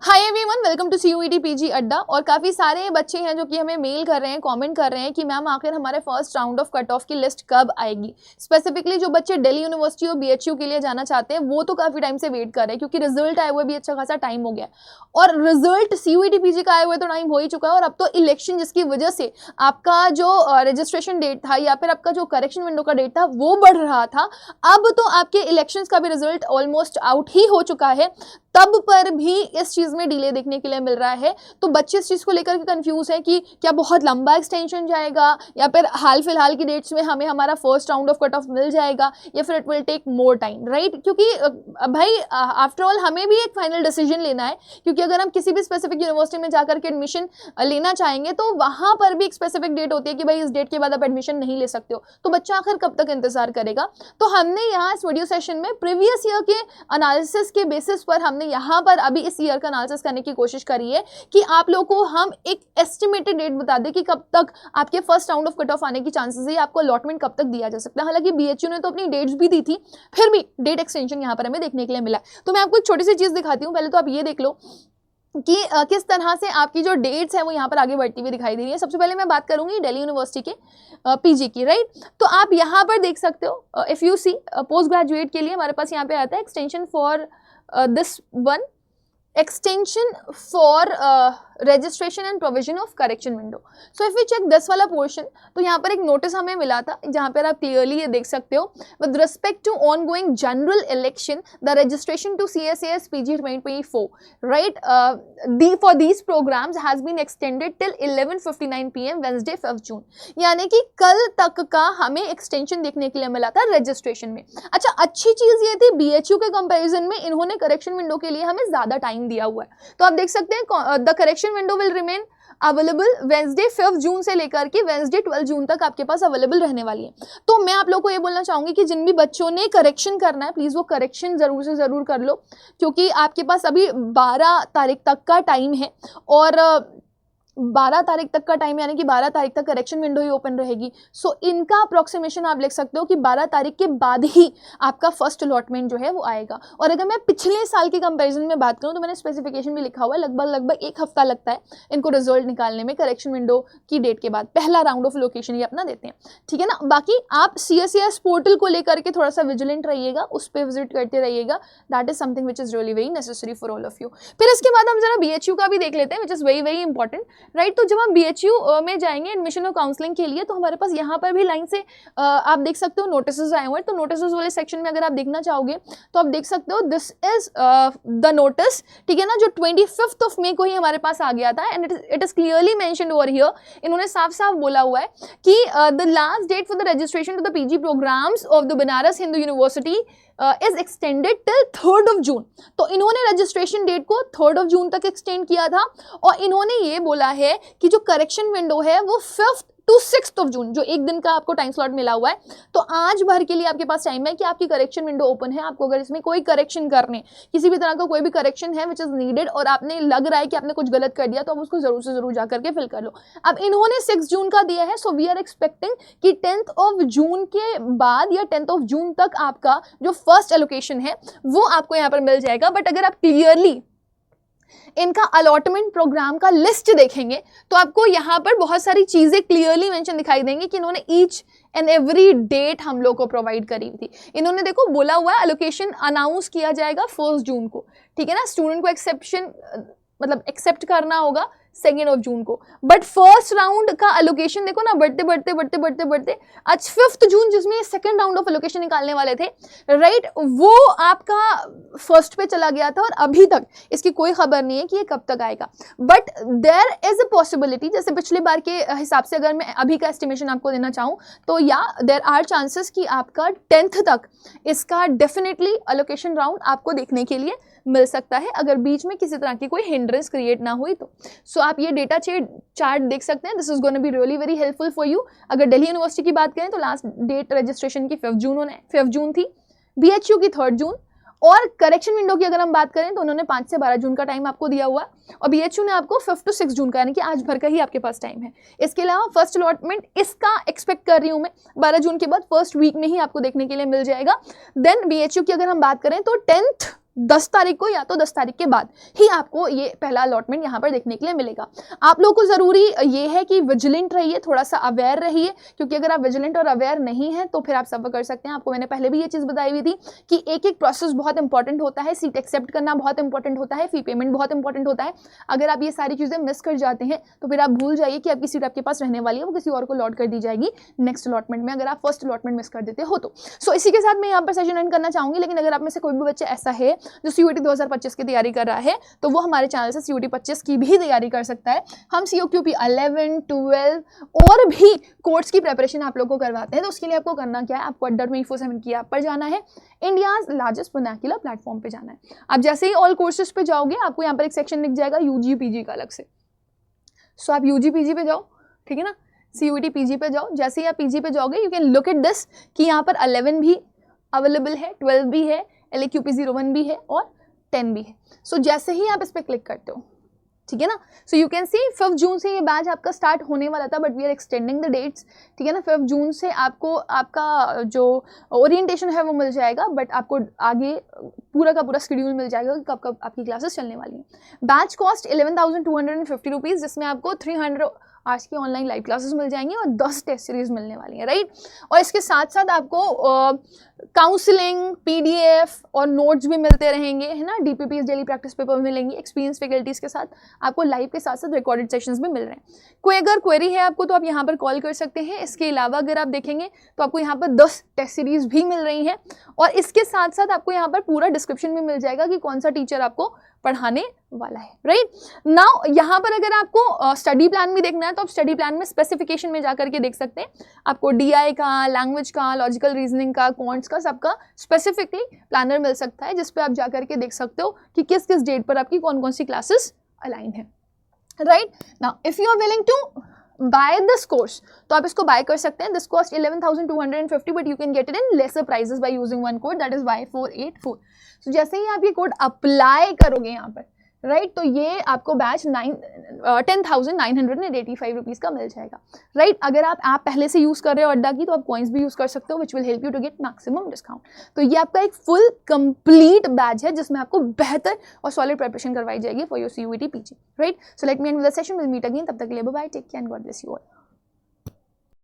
Hi everyone, welcome to CUET PG अड्डा। और काफ़ी सारे बच्चे हैं जो कि हमें मेल कर रहे हैं, कमेंट कर रहे हैं कि मैम आखिर हमारे first round of cut of की लिस्ट कब आएगी। स्पेसिफिकली जो बच्चे दिल्ली यूनिवर्सिटी और BHU के लिए जाना चाहते हैं वो तो काफ़ी टाइम से वेट कर रहे हैं, क्योंकि रिजल्ट आए हुए भी अच्छा खासा टाइम हो गया और रिजल्ट CUET PG का आए हुए तो टाइम हो ही चुका है। और अब तो इलेक्शन जिसकी वजह से आपका जो रजिस्ट्रेशन डेट था या फिर आपका जो करेक्शन विंडो का डेट था वो बढ़ रहा था, अब तो आपके इलेक्शंस का भी रिजल्ट ऑलमोस्ट आउट ही हो चुका है, तब पर भी इस चीज़ में डिले देखने के लिए मिल रहा है। तो बच्चे इस चीज़ को लेकर के कंफ्यूज है कि क्या बहुत लंबा एक्सटेंशन जाएगा या फिर हाल फिलहाल की डेट्स में हमें हमारा first round of cut off मिल जाएगा या फिर it will take more time, right. क्योंकि भाई आफ्टर ऑल हमें भी एक फाइनल डिसीजन लेना है, क्योंकि अगर हम किसी भी स्पेसिफिक यूनिवर्सिटी में जाकर के एडमिशन लेना चाहेंगे तो वहाँ पर भी एक स्पेसिफिक डेट होती है कि भाई इस डेट के बाद आप एडमिशन नहीं ले सकते हो। तो बच्चा आखिर कब तक इंतजार करेगा। तो हमने यहाँ इस वीडियो सेशन में प्रीवियस ईयर के एनालिसिस के बेसिस पर हमने यहाँ पर अभी इस ईयर का एनालिसिस करने की कोशिश करी है कि आप लोगों को हम एक एस्टिमेटेड डेट बता दें कि कब तक आपके first round of cut of आने की चांसेस है, आपको अलॉटमेंट कब तक दिया जा सकता है। हालांकि BHU ने तो अपनी डेट्स भी दी थी, फिर भी डेट एक्सटेंशन यहाँ पर हमें देखने के लिए मिला। तो मैं आपको एक छोटी सी चीज़ दिखाती हूँ। पहले तो आप ये देख लो कि किस तरह से आपकी जो डेट्स है वो यहाँ पर आगे बढ़ती हुई दिखाई दे रही है। सबसे पहले मैं बात करूंगी दिल्ली यूनिवर्सिटी के PG की, राइट। तो आप यहाँ पर देख सकते हो, if you see post graduate के लिए हमारे पास यहाँ पे आता है extension for this one, extension for registration and provision of correction window. So if we check this वाला portion, तो यहाँ पर एक नोटिस हमें मिला था जहाँ पर आप क्लियरली ये देख सकते हो, with respect to ongoing general election the registration to CSAS PG 2024, right, for these programs has been extended till 11:59 PM Wednesday 5 June। यानी कि कल तक का हमें एक्सटेंशन देखने के लिए मिला था रजिस्ट्रेशन में। अच्छा, अच्छी चीज़ ये थी BHU के कंपैरिजन में इन्होंने करेक्शन विंडो के लिए हमें ज़्यादा टाइम दिया हुआ है। तो आप देख सकते हैं the correction window will remain available Wednesday 5 जून से लेकर के वेंसडे 12 जून तक आपके पास अवेलेबल रहने वाली है। तो मैं आप लोगों को ये बोलना चाहूंगी कि जिन भी बच्चों ने करेक्शन करना है प्लीज़ वो करेक्शन ज़रूर से ज़रूर कर लो, क्योंकि आपके पास अभी 12 तारीख तक का टाइम है और 12 तारीख तक का टाइम यानी कि 12 तारीख तक करेक्शन विंडो ही ओपन रहेगी। सो इनका अप्रॉक्सीमेशन आप लिख सकते हो कि 12 तारीख के बाद ही आपका फर्स्ट अलॉटमेंट जो है वो आएगा। और अगर मैं पिछले साल के कंपैरिजन में बात करूं तो मैंने स्पेसिफिकेशन भी लिखा हुआ है, लगभग 1 हफ्ता लगता है इनको रिजल्ट निकालने में करेक्शन विंडो की डेट के बाद। पहला राउंड ऑफ लोकेशन ये अपना देते हैं, ठीक है ना। बाकी आप CSAS पोर्टल को लेकर के थोड़ा सा विजिलेंट रहिएगा, उस पर विजिट करते रहिएगा। That is something which is really very necessary for all of you. फिर इसके बाद हम जरा BHU का भी देख लेते हैं, which is very very important, right. तो जब हम BHU में जाएंगे एडमिशन और काउंसलिंग के लिए तो हमारे पास यहाँ पर भी लाइन से आप देख सकते हो नोटिस आए हुए हैं। तो नोटिस वाले सेक्शन में अगर आप देखना चाहोगे तो आप देख सकते हो दिस इज द नोटिस, ठीक है ना, जो 25 मई को ही हमारे पास आ गया था and it is clearly mentioned over here. इन्होंने साफ साफ बोला हुआ है कि the last date for the registration to the PG programmes of the Banaras Hindu university is extended till 3 June. तो इन्होंने रजिस्ट्रेशन डेट को 3 जून तक एक्सटेंड किया था और इन्होंने ये बोला है कि जो करेक्शन विंडो है वो 5 to 6 जून, जो एक दिन का आपको टाइम स्लॉट मिला हुआ है। तो आज भर के लिए आपके पास टाइम है कि आपकी करेक्शन विंडो ओपन है। आपको अगर इसमें कोई करेक्शन करने, किसी भी तरह का कोई भी करेक्शन है विच इज नीडेड और आपने लग रहा है कि आपने कुछ गलत कर दिया, तो आप उसको जरूर से जरूर जाकर के फिल कर लो। अब इन्होंने 6 जून का दिया है, सो वी आर एक्सपेक्टिंग कि 10 जून के बाद या 10 जून तक आपका जो फर्स्ट एलोकेशन है वो आपको यहाँ पर मिल जाएगा। बट अगर आप क्लियरली इनका अलॉटमेंट प्रोग्राम का लिस्ट देखेंगे तो आपको यहाँ पर बहुत सारी चीज़ें क्लियरली मेंशन दिखाई देंगी कि इन्होंने ईच एंड एवरी डेट हम लोग को प्रोवाइड करी थी। इन्होंने देखो बोला हुआ है अलोकेशन अनाउंस किया जाएगा 1 जून को, ठीक है ना। स्टूडेंट को एक्सेप्ट करना होगा 2 जून को, बट फर्स्ट राउंड का एलोकेशन देखो ना बढ़ते आज 5 जून जिसमें ये सेकंड राउंड ऑफ एलोकेशन निकालने वाले थे, राइट, वो आपका फर्स्ट पे चला गया था और अभी तक इसकी कोई खबर नहीं है कि ये कब तक आएगा। But there is a possibility, जैसे पिछले बार के हिसाब से अगर मैं अभी का एस्टिमेशन आपको देना चाहूँ तो या देयर आर चांसेस कि आपका 10th तक इसका डेफिनेटली एलोकेशन राउंड आपको देखने के लिए मिल सकता है, अगर बीच में किसी तरह की कोई हिंड्रेंस क्रिएट ना हुई तो। सो आप ये डेटा चार्ट देख सकते हैं। This is gonna be really very helpful for you. अगर दिल्ली यूनिवर्सिटी की बात करें तो लास्ट डेट रजिस्ट्रेशन की 5 जून थी, BHU की 3 जून, और करेक्शन विंडो की अगर हम बात करें तो उन्होंने 5 से 12 जून का टाइम आपको दिया हुआ है और BHU ने आपको 5 to 6 जून का, यानी कि आज भर का ही आपके पास टाइम है। इसके अलावा फर्स्ट अलॉटमेंट इसका एक्सपेक्ट कर रही हूँ मैं 12 जून के बाद फर्स्ट वीक में ही आपको देखने के लिए मिल जाएगा। देन BHU की अगर हम बात करें तो 10th 10 तारीख को या तो 10 तारीख के बाद ही आपको ये पहला अलॉटमेंट यहाँ पर देखने के लिए मिलेगा। आप लोगों को ज़रूरी ये है कि विजिलेंट रहिए, थोड़ा सा अवेयर रहिए, क्योंकि अगर आप विजिलेंट और अवेयर नहीं हैं तो फिर आप सफ़र कर सकते हैं। आपको मैंने पहले भी ये चीज़ बताई हुई थी कि एक एक प्रोसेस बहुत इंपॉर्टेंट होता है, सीट एक्सेप्ट करना बहुत इंपॉर्टेंट होता है, फी पेमेंट बहुत इंपॉर्टेंट होता है। अगर आप ये सारी चीज़ें मिस कर जाते हैं तो फिर आप भूल जाइए कि आपकी सीट आपके पास रहने वाली है, वो किसी और को अलॉट कर दी जाएगी नेक्स्ट अलॉटमेंट में, अगर आप फर्स्ट अलॉटमेंट मिस कर देते हो तो। सो इसी के साथ मैं यहाँ पर सेशन एंड करना चाहूँगी। लेकिन अगर आप में से कोई भी बच्चा ऐसा है जो CUET 2025 की तैयारी कर रहा है तो वो हमारे चैनल से CUET 25 की भी तैयारी कर सकता है। हम COQP 11, 12 और भी कोर्स की प्रिपरेशन आप लोगों को करवाते हैं। तो उसके लिए आपको करना क्या है, आपको Adda24/7 की ऐप पर जाना है, इंडियाज लार्जेस्ट वर्नाक्युलर प्लेटफॉर्म पे जाना है। आप जैसे ही ऑल कोर्सेज पे जाओगे आपको यहाँ पर एक सेक्शन दिख जाएगा UG PG का अलग से। सो आप UG PG पे जाओ, ठीक है ना, CUET PG पे जाओ। जैसे ही आप PG पे जाओगे you can look at this कि यहाँ पर 11 भी अवेलेबल है, 12 भी है, LAQP 01 भी है और 10 भी है। सो जैसे ही आप इस पर क्लिक करते हो, ठीक है ना, सो यू कैन सी 5 जून से ये बैच आपका स्टार्ट होने वाला था, but we are extending the dates, ठीक है ना। 5 जून से आपको आपका जो ओरिएंटेशन है वो मिल जाएगा, बट आपको आगे पूरा का पूरा शेड्यूल मिल जाएगा कि कब कब आपकी क्लासेस चलने वाली हैं। बैच कॉस्ट 11,250 रुपीज़, जिसमें आपको 300 आज की ऑनलाइन लाइव क्लासेस मिल जाएंगी और 10 टेस्ट सीरीज मिलने वाली है, राइट। और इसके साथ साथ आपको काउंसलिंग, PDF और नोट्स भी मिलते रहेंगे, है ना। DPPs डेली प्रैक्टिस पेपर मिलेंगी एक्सपीरियंस फैकल्टीज के साथ, आपको लाइव के साथ साथ रिकॉर्डेड सेशंस भी मिल रहे हैं। कोई अगर क्वेरी है आपको तो आप यहाँ पर कॉल कर सकते हैं। इसके अलावा अगर आप देखेंगे तो आपको यहाँ पर 10 टेस्ट सीरीज भी मिल रही हैं और इसके साथ साथ आपको यहाँ पर पूरा डिस्क्रिप्शन भी मिल जाएगा कि कौन सा टीचर आपको पढ़ाने वाला है, राइट। नाउ यहाँ पर अगर आपको स्टडी प्लान भी देखना है तो आप स्टडी प्लान में स्पेसिफिकेशन में जाकर के देख सकते हैं। आपको DI का, लैंग्वेज का, लॉजिकल रीजनिंग का, क्वांट्स का, सबका स्पेसिफिकली प्लानर मिल सकता है, जिस पे आप जाकर के देख सकते हो कि किस किस डेट पर आपकी कौन कौन सी क्लासेस अलाइन है, right. Now if you are willing to buy this course तो आप इसको बाय कर सकते हैं। This cost 11,250 but you can get it in lesser prices by using one code, that is Y484। So जैसे ही आप ये कोड अप्लाई करोगे यहाँ पर, राइट, तो ये आपको बैच 10,985 रुपीज़ का मिल जाएगा, राइट। अगर आप ऐप पहले से यूज़ कर रहे हो अड्डा की तो आप कॉइन्स भी यूज़ कर सकते हो, which will help you to get maximum discount. तो ये आपका एक फुल कंप्लीट बैच है जिसमें आपको बेहतर और सॉलिड प्रिपरेशन करवाई जाएगी for your CUET PG, right. So let me end with the session, will meet again, तब तक के लिए bye, take care and God bless you all.